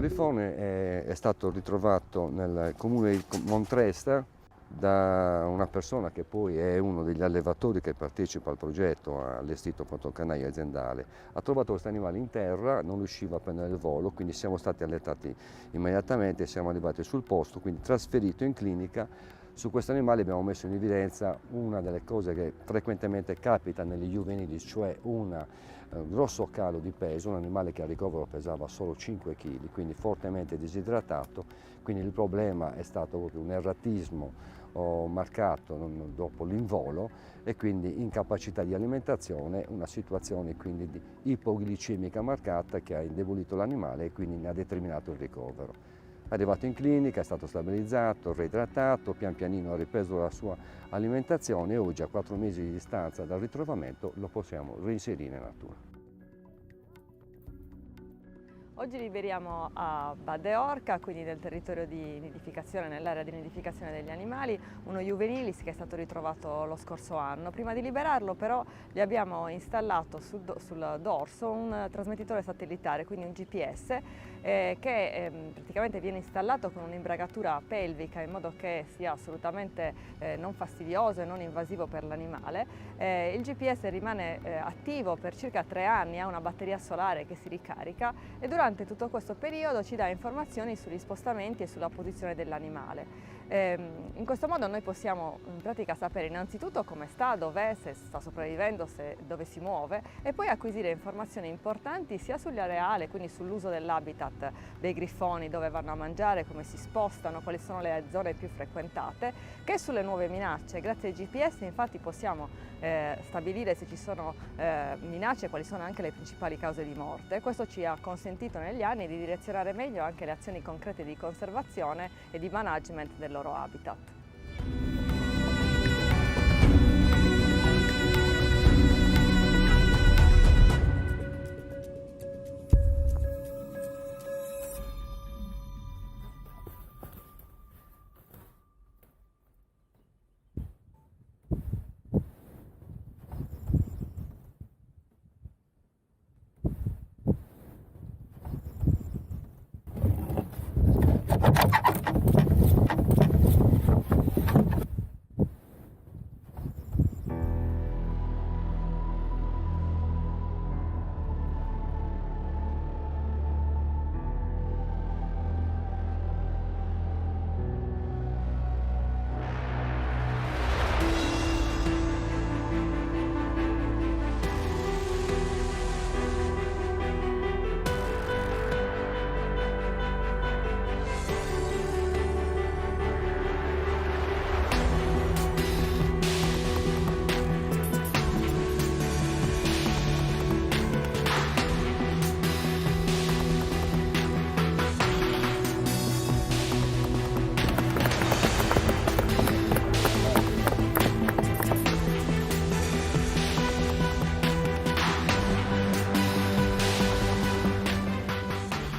grifone è stato ritrovato nel comune di Montresta da una persona che poi è uno degli allevatori che partecipa al progetto, ha allestito appunto il canaio aziendale. Ha trovato questo animale in terra, non riusciva a prendere il volo, quindi siamo stati allertati immediatamente, siamo arrivati sul posto, quindi trasferito in clinica. Su questo animale abbiamo messo in evidenza una delle cose che frequentemente capita negli juvenili, cioè un grosso calo di peso, un animale che al ricovero pesava solo 5 kg, quindi fortemente disidratato, quindi il problema è stato proprio un erratismo marcato dopo l'involo e quindi incapacità di alimentazione, una situazione quindi di ipoglicemica marcata che ha indebolito l'animale e quindi ne ha determinato il ricovero. È arrivato in clinica, è stato stabilizzato, reidratato, pian pianino ha ripreso la sua alimentazione e oggi, a 4 mesi di distanza dal ritrovamento, lo possiamo reinserire in natura. Oggi liberiamo a Badde Orca, quindi nel territorio di nidificazione, nell'area di nidificazione degli animali, uno juvenilis che è stato ritrovato lo scorso anno. Prima di liberarlo però gli abbiamo installato sul dorso un trasmettitore satellitare, quindi un GPS, che praticamente viene installato con un'imbragatura pelvica in modo che sia assolutamente non fastidioso e non invasivo per l'animale. Il GPS rimane attivo per circa 3 anni, ha una batteria solare che si ricarica e durante tutto questo periodo ci dà informazioni sugli spostamenti e sulla posizione dell'animale. In questo modo noi possiamo in pratica sapere innanzitutto come sta, dov'è, se sta sopravvivendo, dove si muove, e poi acquisire informazioni importanti sia sull'areale, quindi sull'uso dell'habitat dei grifoni, dove vanno a mangiare, come si spostano, quali sono le zone più frequentate, che sulle nuove minacce. Grazie ai GPS infatti possiamo stabilire se ci sono minacce e quali sono anche le principali cause di morte. Questo ci ha consentito negli anni di direzionare meglio anche le azioni concrete di conservazione e di management del loro habitat.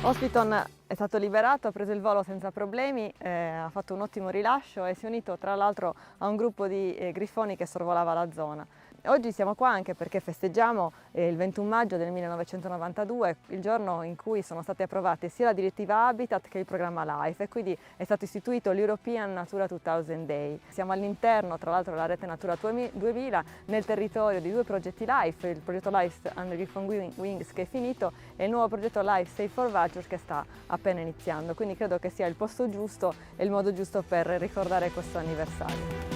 Hospiton è stato liberato, ha preso il volo senza problemi, ha fatto un ottimo rilascio e si è unito tra l'altro a un gruppo di grifoni che sorvolava la zona. Oggi siamo qua anche perché festeggiamo il 21 maggio del 1992, il giorno in cui sono state approvate sia la direttiva Habitat che il programma LIFE e quindi è stato istituito l'European Natura 2000 Day. Siamo all'interno, tra l'altro, della rete Natura 2000 nel territorio di 2 progetti LIFE, il progetto LIFE Under Griffon Wings che è finito e il nuovo progetto LIFE Safe for Vultures che sta appena iniziando, quindi credo che sia il posto giusto e il modo giusto per ricordare questo anniversario.